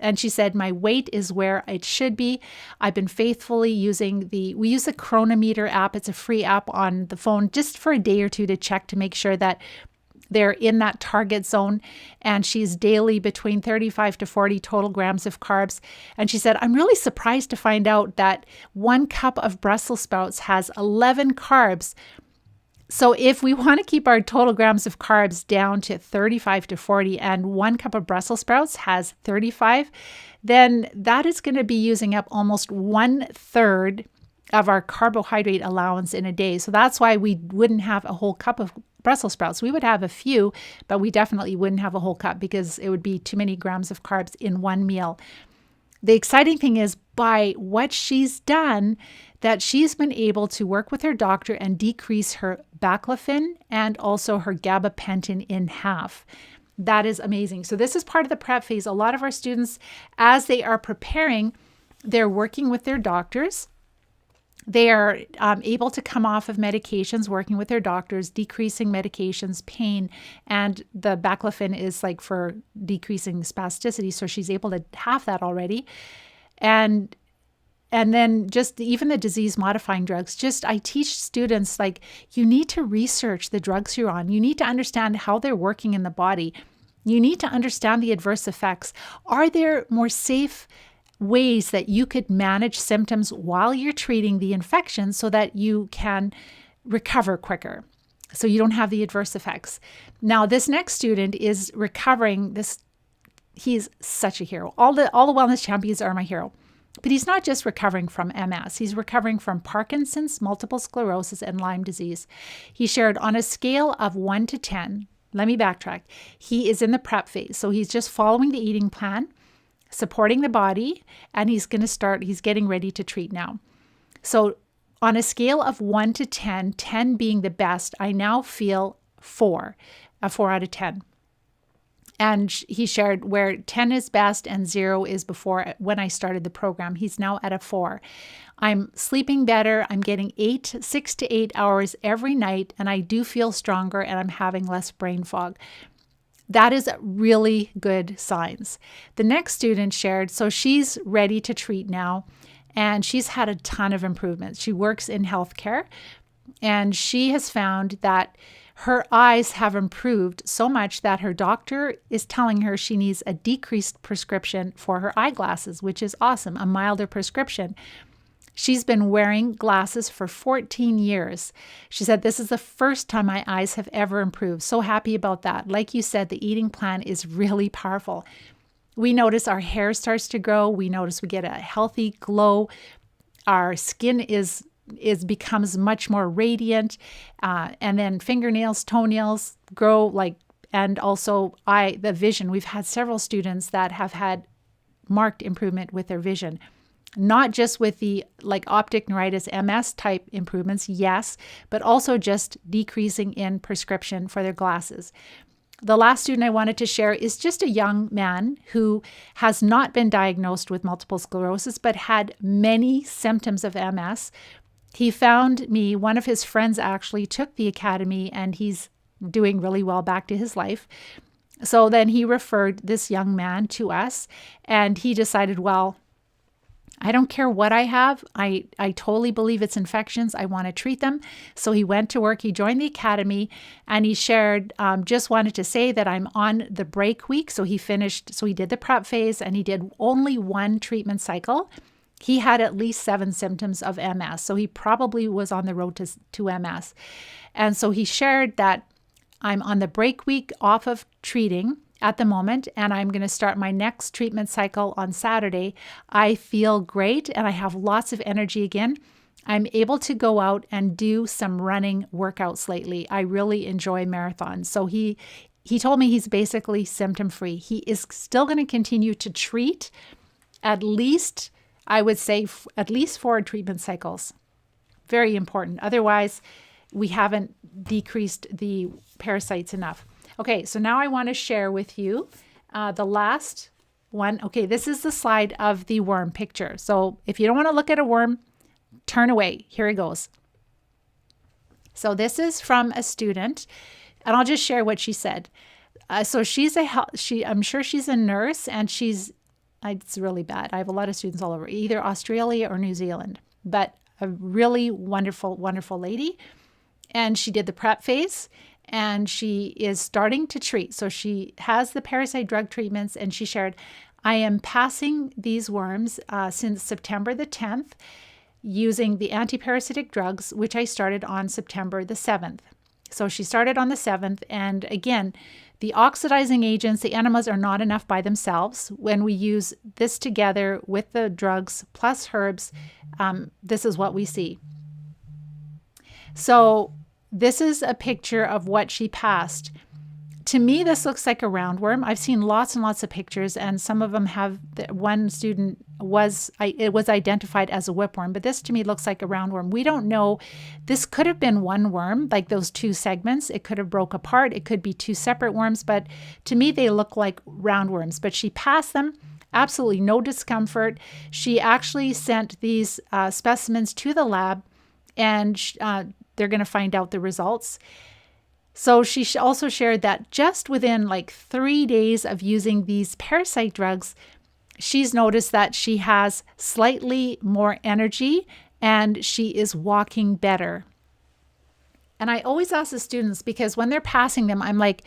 And she said, my weight is where it should be. I've been faithfully using we use a Chronometer app. It's a free app on the phone just for a day or two to check to make sure that they're in that target zone. And she's daily between 35 to 40 total grams of carbs. And she said, I'm really surprised to find out that 1 cup of Brussels sprouts has 11 carbs. So if we want to keep our total grams of carbs down to 35 to 40 and 1 cup of Brussels sprouts has 35, then that is going to be using up almost 1/3 of our carbohydrate allowance in a day. So that's why we wouldn't have a whole cup of Brussels sprouts. We would have a few, but we definitely wouldn't have a whole cup because it would be too many grams of carbs in one meal. The exciting thing is by what she's done, that she's been able to work with her doctor and decrease her baclofen and also her gabapentin in half. That is amazing. So this is part of the prep phase. A lot of our students, as they are preparing, they're working with their doctors. They are able to come off of medications, working with their doctors, decreasing medications, pain, and the baclofen is like for decreasing spasticity. So she's able to have that already. And then just even the disease modifying drugs, I teach students like you need to research the drugs you're on. You need to understand how they're working in the body. You need to understand the adverse effects. Are there more safe ways that you could manage symptoms while you're treating the infection so that you can recover quicker, so you don't have the adverse effects? Now, this next student is recovering. He's such a hero. All the wellness champions are my hero. But he's not just recovering from MS. He's recovering from Parkinson's, multiple sclerosis, and Lyme disease. He shared on a scale of 1 to 10. Let me backtrack. He is in the prep phase. So he's just following the eating plan, supporting the body, and he's getting ready to treat now. So on a scale of 1 to 10, 10 being the best, I now feel 4, a 4 out of 10. And he shared where 10 is best and 0 is before when I started the program. He's now at a 4. I'm sleeping better. I'm getting 6 to 8 hours every night, and I do feel stronger and I'm having less brain fog. that is really good signs. The next student shared, so she's ready to treat now, and she's had a ton of improvements. She works in healthcare, and she has found that her eyes have improved so much that her doctor is telling her she needs a decreased prescription for her eyeglasses, which is awesome, a milder prescription. She's been wearing glasses for 14 years. She said, this is the first time my eyes have ever improved. So happy about that. Like you said, the eating plan is really powerful. We notice our hair starts to grow. We notice we get a healthy glow. Our skin becomes much more radiant. And then fingernails, toenails grow and also the vision. We've had several students that have had marked improvement with their vision. Not just with the optic neuritis MS type improvements, yes, but also just decreasing in prescription for their glasses. The last student I wanted to share is just a young man who has not been diagnosed with multiple sclerosis, but had many symptoms of MS. He found me, one of his friends actually took the academy, and he's doing really well back to his life. So then he referred this young man to us, and he decided, well, I don't care what I have. I totally believe it's infections. I want to treat them. So he went to work. He joined the academy, and he shared, just wanted to say that I'm on the break week. So he did the prep phase, and he did only one treatment cycle. He had at least 7 symptoms of MS. So he probably was on the road to MS. And so he shared that I'm on the break week off of treating at the moment, and I'm going to start my next treatment cycle on Saturday. I feel great, and I have lots of energy again. I'm able to go out and do some running workouts lately. I really enjoy marathons. So he told me he's basically symptom-free. He is still going to continue to treat at least, I would say, at least 4 treatment cycles. Very important. Otherwise, we haven't decreased the parasites enough. Okay, so now I want to share with you the last one. Okay, this is the slide of the worm picture. So if you don't want to look at a worm, turn away. Here it goes. So this is from a student, and I'll just share what she said. So I'm sure she's a nurse, and it's really bad. I have a lot of students all over, either Australia or New Zealand, but a really wonderful, wonderful lady. And she did the prep phase, and she is starting to treat. So she has the parasite drug treatments, and she shared, I am passing these worms since September the 10th using the antiparasitic drugs, which I started on September the 7th. So she started on the 7th. And again, the oxidizing agents, the enemas, are not enough by themselves. When we use this together with the drugs plus herbs, this is what we see. So this is a picture of what she passed. To me, this looks like a roundworm. I've seen lots and lots of pictures, and some of them have, one student was identified as a whipworm, but this to me looks like a roundworm. We don't know. This could have been one worm, like those 2 segments. It could have broke apart. It could be 2 separate worms, but to me, they look like roundworms. But she passed them. Absolutely no discomfort. She actually sent these specimens to the lab, and they're going to find out the results. So she also shared that just within 3 days of using these parasite drugs, she's noticed that she has slightly more energy and she is walking better. And I always ask the students, because when they're passing them, I'm like,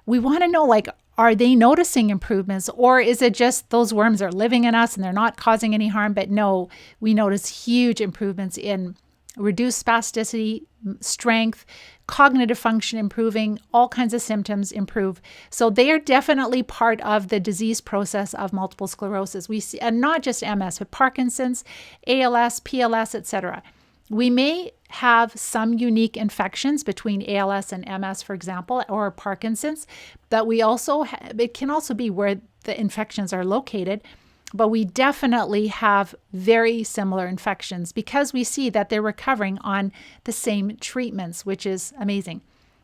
we want to know, are they noticing improvements, or is it just those worms are living in us and they're not causing any harm? But no, we notice huge improvements in reduced spasticity, strength, cognitive function improving, all kinds of symptoms improve. So they are definitely part of the disease process of multiple sclerosis. We see, and not just MS, but Parkinson's, ALS, PLS, etc. We may have some unique infections between ALS and MS, for example, or Parkinson's, but it can also be where the infections are located. But we definitely have very similar infections because we see that they're recovering on the same treatments, which is amazing.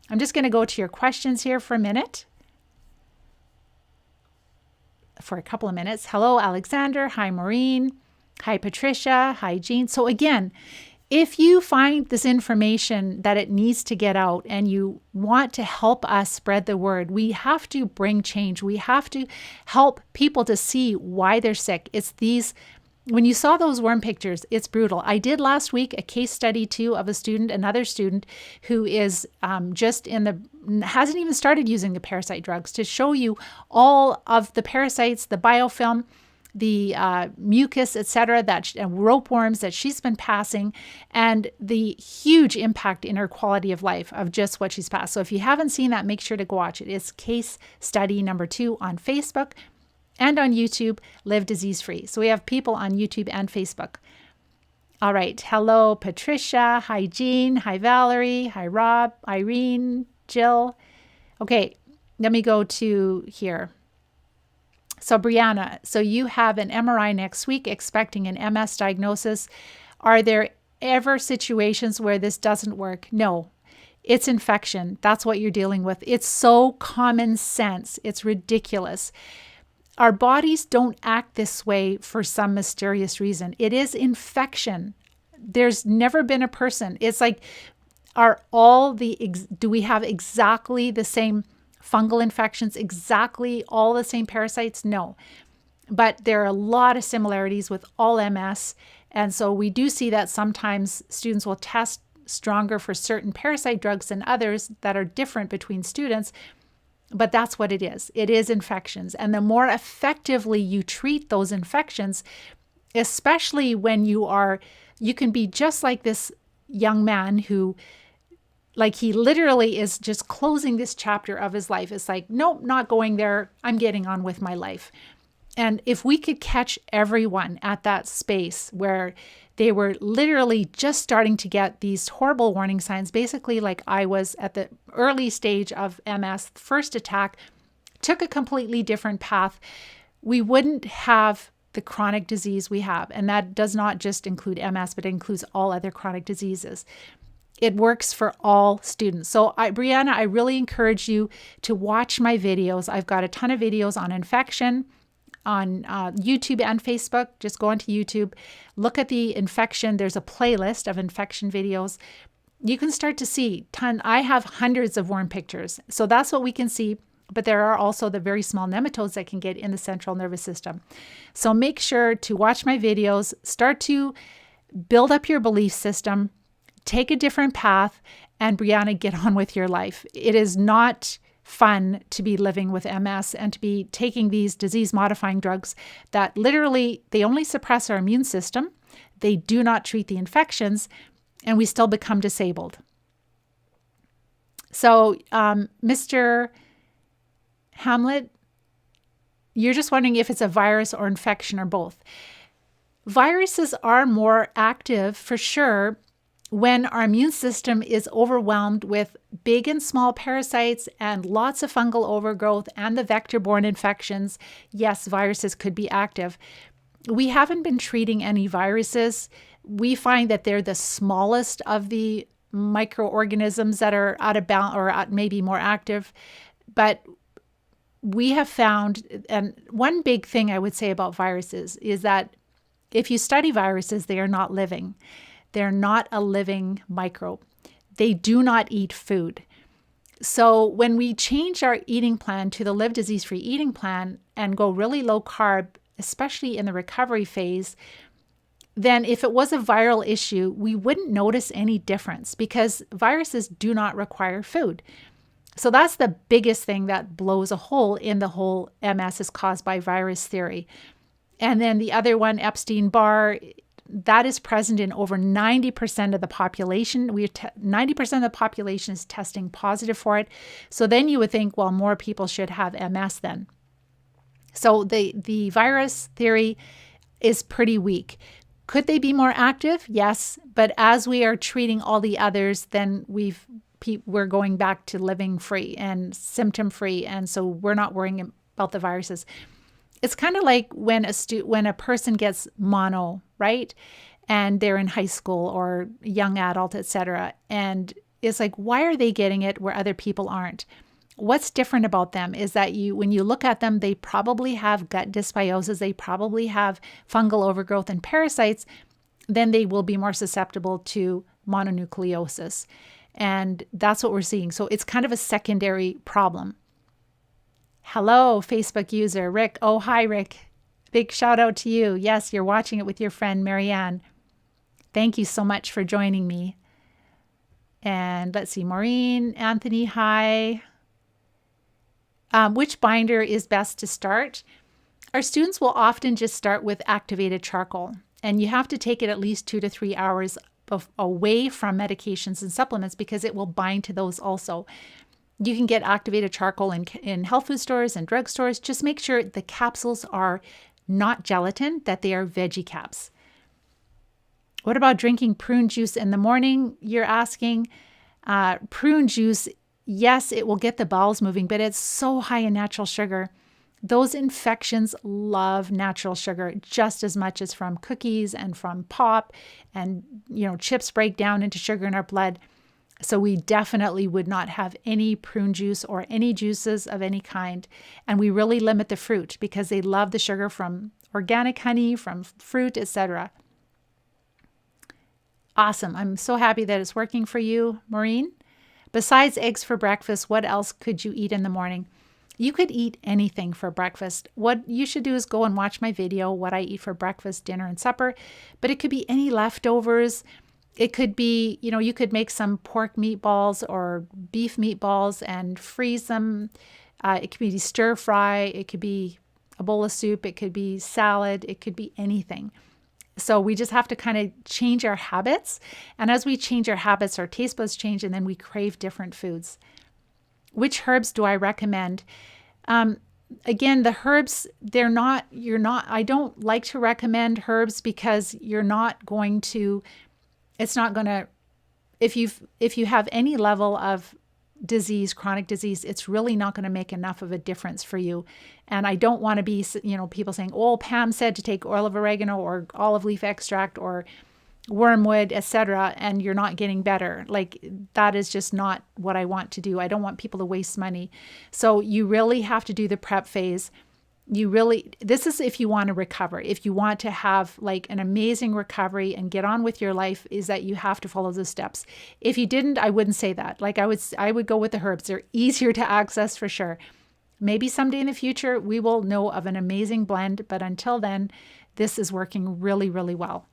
I'm just going to go to your questions here for a couple of minutes. Hello, Alexander. Hi, Maureen. Hi, Patricia. Hi, Jean. So again, If you find this information that it needs to get out and you want to help us spread the word, we have to bring change. We have to help people to see why they're sick. It's these, when you saw those worm pictures, it's brutal. I did last week a case study too of a student, another student who is hasn't even started using the parasite drugs, to show you all of the parasites, the biofilm, the mucus, etc., and ropeworms that she's been passing, and the huge impact in her quality of life of just what she's passed. So if you haven't seen that, make sure to go watch it. It's case study number 2 on Facebook and on YouTube, Live Disease Free. So we have people on YouTube and Facebook. All right. Hello, Patricia. Hi, Jean. Hi, Valerie. Hi, Rob, Irene, Jill. Okay, let me go to here. So Brianna, so you have an MRI next week expecting an MS diagnosis. Are there ever situations where this doesn't work? No, it's infection. That's what you're dealing with. It's so common sense. It's ridiculous. Our bodies don't act this way for some mysterious reason. It is infection. There's never been a person. It's like, do we have exactly the same fungal infections, exactly all the same parasites? No. But there are a lot of similarities with all MS. And so we do see that sometimes students will test stronger for certain parasite drugs than others that are different between students. But that's what it is. It is infections. And the more effectively you treat those infections, especially when you can be just like this young man who, like, he literally is just closing this chapter of his life. It's like, nope, not going there. I'm getting on with my life. And if we could catch everyone at that space where they were literally just starting to get these horrible warning signs, basically like I was at the early stage of MS, first attack, took a completely different path, we wouldn't have the chronic disease we have. And that does not just include MS, but it includes all other chronic diseases. It works for all students. So Brianna, I really encourage you to watch my videos. I've got a ton of videos on infection on YouTube and Facebook. Just go onto YouTube, look at the infection. There's a playlist of infection videos. You can start to see I have hundreds of worm pictures. So that's what we can see. But there are also the very small nematodes that can get in the central nervous system. So make sure to watch my videos, start to build up your belief system, take a different path, and Brianna, get on with your life. It is not fun to be living with MS and to be taking these disease-modifying drugs that literally, they only suppress our immune system. They do not treat the infections, and we still become disabled. So, Mr. Hamlet, you're just wondering if it's a virus or infection or both. Viruses are more active for sure when our immune system is overwhelmed with big and small parasites and lots of fungal overgrowth and the vector-borne infections. Yes, viruses could be active. We haven't been treating any viruses. We find that they're the smallest of the microorganisms that are out of balance or maybe more active. But we have found, and one big thing I would say about viruses is that if you study viruses, they are not living. They're not a living microbe. They do not eat food. So when we change our eating plan to the Live Disease-Free eating plan and go really low carb, especially in the recovery phase, then if it was a viral issue, we wouldn't notice any difference because viruses do not require food. So that's the biggest thing that blows a hole in the whole MS is caused by virus theory. And then the other one, Epstein-Barr, that is present in over 90% of the population. 90% of the population is testing positive for it. So then you would think, well, more people should have MS then. So the virus theory is pretty weak. Could they be more active? Yes. But as we are treating all the others, then we're going back to living free and symptom free. And so we're not worrying about the viruses. It's kind of like when a person gets mono, right? And they're in high school or young adult, etc. And it's like, why are they getting it where other people aren't? What's different about them is that when you look at them, they probably have gut dysbiosis. They probably have fungal overgrowth and parasites. then they will be more susceptible to mononucleosis. And that's what we're seeing. So it's kind of a secondary problem. Hello, Facebook user Rick. Oh, hi, Rick. Big shout out to you. Yes, you're watching it with your friend Marianne. Thank you so much for joining me. And let's see, Maureen, Anthony, hi. Which binder is best to start? Our students will often just start with activated charcoal, and you have to take it at least 2 to 3 hours away from medications and supplements because it will bind to those also. You can get activated charcoal in health food stores and drugstores. Just make sure the capsules are not gelatin, that they are veggie caps. What about drinking prune juice in the morning? You're asking. Prune juice, yes, it will get the bowels moving, but it's so high in natural sugar. Those infections love natural sugar just as much as from cookies and from pop, and chips break down into sugar in our blood. So we definitely would not have any prune juice or any juices of any kind. And we really limit the fruit because they love the sugar from organic honey, from fruit, etc. Awesome. I'm so happy that it's working for you, Maureen. Besides eggs for breakfast, what else could you eat in the morning? You could eat anything for breakfast. What you should do is go and watch my video, what I eat for breakfast, dinner, and supper. But it could be any leftovers. It could be, you could make some pork meatballs or beef meatballs and freeze them. It could be stir fry. It could be a bowl of soup. It could be salad. It could be anything. So we just have to kind of change our habits. And as we change our habits, our taste buds change, and then we crave different foods. Which herbs do I recommend? Again, the herbs, I don't like to recommend herbs because it's not going to, if you have any level of disease, chronic disease, it's really not going to make enough of a difference for you. And I don't want to be, people saying, oh, Pam said to take oil of oregano or olive leaf extract or wormwood, etc., and you're not getting better. Like, that is just not what I want to do. I don't want people to waste money. So you really have to do the prep phase. This is if you want to recover. If you want to have like an amazing recovery and get on with your life, is that you have to follow the steps. If you didn't, I wouldn't say that. Like I would go with the herbs. They're easier to access for sure. Maybe someday in the future, we will know of an amazing blend, but until then, this is working really, really well.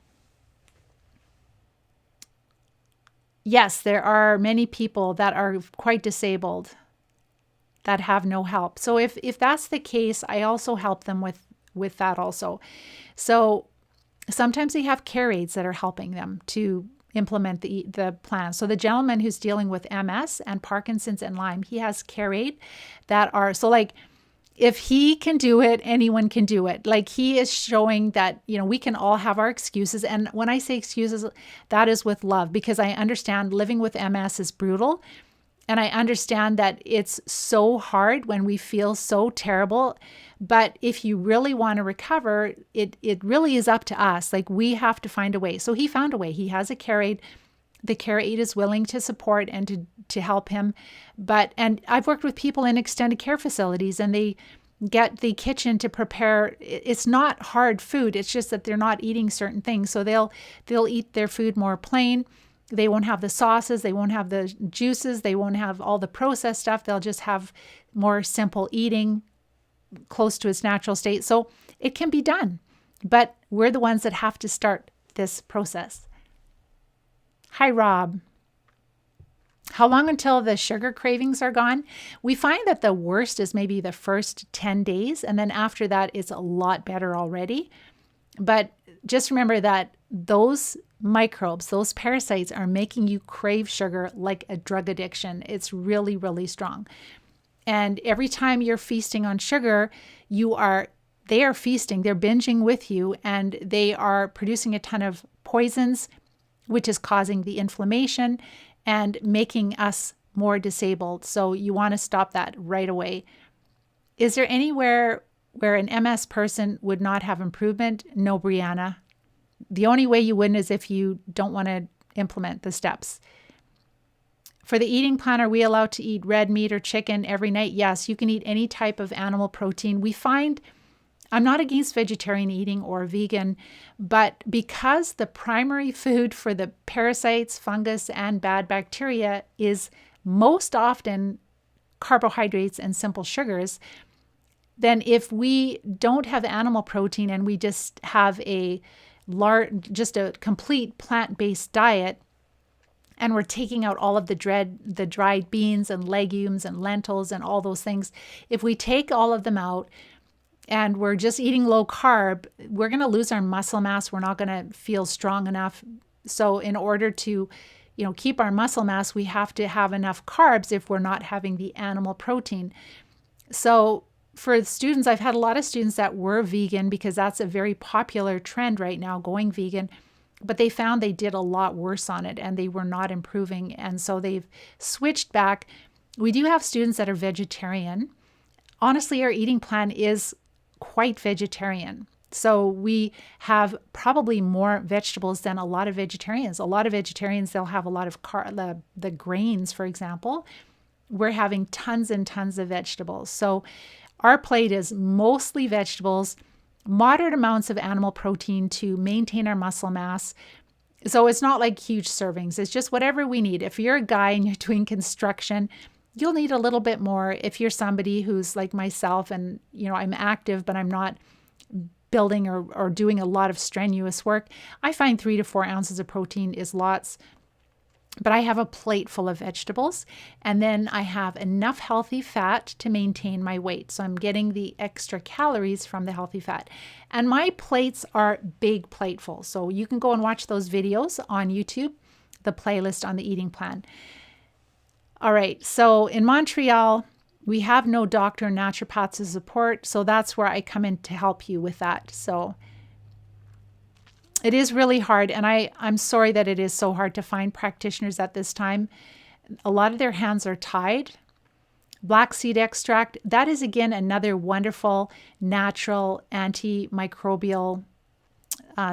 Yes, there are many people that are quite disabled that have no help. So if that's the case, I also help them with that also. So sometimes they have care aides that are helping them to implement the plan. So the gentleman who's dealing with MS and Parkinson's and Lyme, he has care aid that are, so like, if he can do it, anyone can do it. Like, he is showing that, we can all have our excuses. And when I say excuses, that is with love, because I understand living with MS is brutal. And I understand that it's so hard when we feel so terrible. But if you really want to recover, it really is up to us. Like, we have to find a way. So he found a way. He has a care aid. The care aid is willing to support and to help him. And I've worked with people in extended care facilities, and they get the kitchen to prepare. It's not hard food. It's just that they're not eating certain things. So they'll eat their food more plain. They won't have the sauces. They won't have the juices. They won't have all the processed stuff. They'll just have more simple eating close to its natural state. So it can be done, but we're the ones that have to start this process. Hi, Rob. How long until the sugar cravings are gone? We find that the worst is maybe the first 10 days. And then after that, it's a lot better already. But just remember that those microbes, those parasites are making you crave sugar like a drug addiction. It's really, really strong. And every time you're feasting on sugar, they are feasting, they're binging with you, and they are producing a ton of poisons, which is causing the inflammation and making us more disabled. So you want to stop that right away. Is there anywhere where an MS person would not have improvement? No, Brianna. The only way you wouldn't is if you don't want to implement the steps. For the eating plan, are we allowed to eat red meat or chicken every night? Yes, you can eat any type of animal protein. We find I'm not against vegetarian eating or vegan, but because the primary food for the parasites, fungus, and bad bacteria is most often carbohydrates and simple sugars, then if we don't have animal protein and we just have just a complete plant-based diet, and we're taking out all of the dried beans and legumes and lentils and all those things, if we take all of them out and we're just eating low carb, we're going to lose our muscle mass. We're not going to feel strong enough. So in order to, keep our muscle mass, we have to have enough carbs if we're not having the animal protein. So for students, I've had a lot of students that were vegan because that's a very popular trend right now, going vegan, but they found they did a lot worse on it and they were not improving. And so they've switched back. We do have students that are vegetarian. Honestly, our eating plan is quite vegetarian. So we have probably more vegetables than a lot of vegetarians. A lot of vegetarians, they'll have a lot of the grains, for example. We're having tons and tons of vegetables. So our plate is mostly vegetables, moderate amounts of animal protein to maintain our muscle mass. So it's not like huge servings. It's just whatever we need. If you're a guy and you're doing construction, you'll need a little bit more. If you're somebody who's like myself and, I'm active, but I'm not building or doing a lot of strenuous work, I find 3 to 4 ounces of protein is lots. But I have a plate full of vegetables, and then I have enough healthy fat to maintain my weight. So I'm getting the extra calories from the healthy fat. And my plates are big plateful. So you can go and watch those videos on YouTube, the playlist on the eating plan. All right, so in Montreal, we have no doctor and naturopaths to support, so that's where I come in to help you with that. So it is really hard, and I'm sorry that it is so hard to find practitioners at this time. A lot of their hands are tied. Black seed extract, that is again another wonderful natural antimicrobial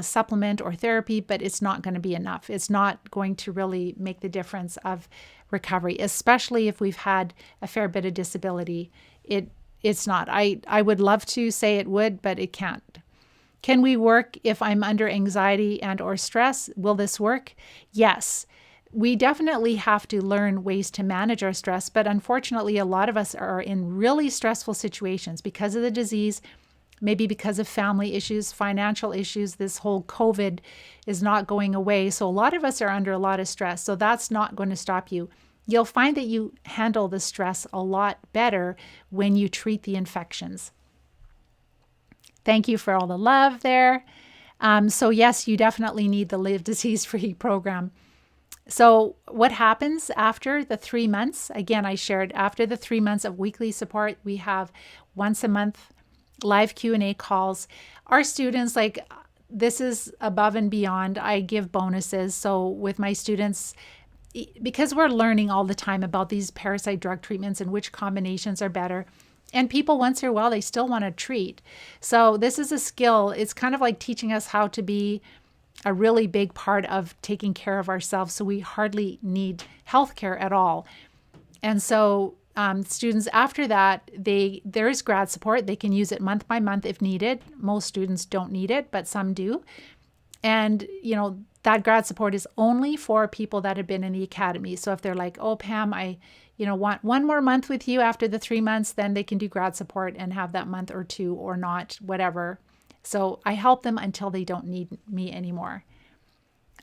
supplement or therapy, but it's not going to be enough. It's not going to really make the difference of recovery, especially if we've had a fair bit of disability. It's not. I would love to say it would, but it can't. Can we work if I'm under anxiety and or stress? Will this work? Yes. We definitely have to learn ways to manage our stress, but unfortunately, a lot of us are in really stressful situations because of the disease, maybe because of family issues, financial issues. This whole COVID is not going away. So a lot of us are under a lot of stress. So that's not going to stop you. You'll find that you handle the stress a lot better when you treat the infections. Thank you for all the love there. So yes, you definitely need the Live Disease-Free program. So what happens after the 3 months? Again, I shared after the 3 months of weekly support, we have once a month live Q&A calls. Our students, this is above and beyond. I give bonuses. So with my students, because we're learning all the time about these parasite drug treatments and which combinations are better, and people, once in a while, they still want to treat. So this is a skill. It's kind of like teaching us how to be a really big part of taking care of ourselves. So we hardly need healthcare at all. And so students after that, there is grad support. They can use it month by month if needed. Most students don't need it, but some do. And, that grad support is only for people that have been in the academy. So if they're like, oh, Pam, I want 1 more month with you after the 3 months, then they can do grad support and have that month or 2 or not, whatever. So I help them until they don't need me anymore.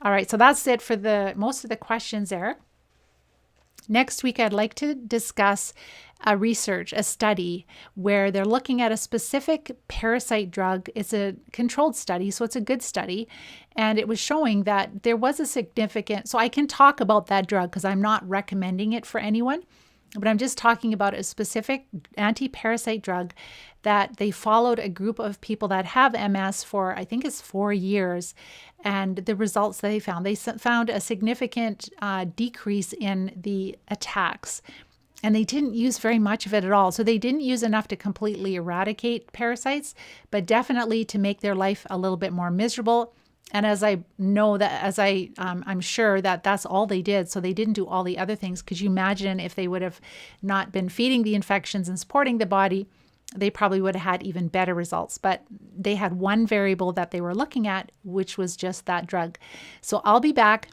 All right, so that's it for most of the questions there. Next week, I'd like to discuss a study where they're looking at a specific parasite drug. It's a controlled study, so it's a good study. And it was showing that there was a significant, so I can talk about that drug because I'm not recommending it for anyone, but I'm just talking about a specific anti-parasite drug that they followed a group of people that have MS for, I think it's 4 years. And the results that they found a significant decrease in the attacks. And they didn't use very much of it at all. So they didn't use enough to completely eradicate parasites, but definitely to make their life a little bit more miserable. And I'm sure that that's all they did. So they didn't do all the other things. Could you imagine if they would have not been feeding the infections and supporting the body? they probably would have had even better results. But they had one variable that they were looking at, which was just that drug. So I'll be back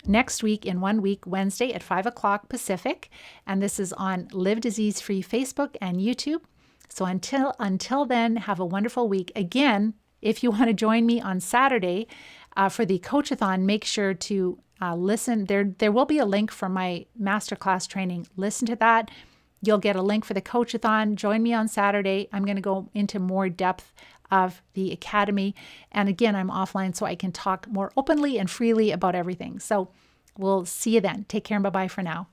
next week in 1 week, Wednesday at 5 o'clock Pacific. And this is on Live Disease Free Facebook and YouTube. So until then, have a wonderful week. Again, if you want to join me on Saturday for the Coachathon, make sure to listen. There will be a link for my masterclass training. Listen to that. You'll get a link for the Coachathon. Join me on Saturday. I'm going to go into more depth of the Academy. And again, I'm offline so I can talk more openly and freely about everything. So we'll see you then. Take care and bye-bye for now.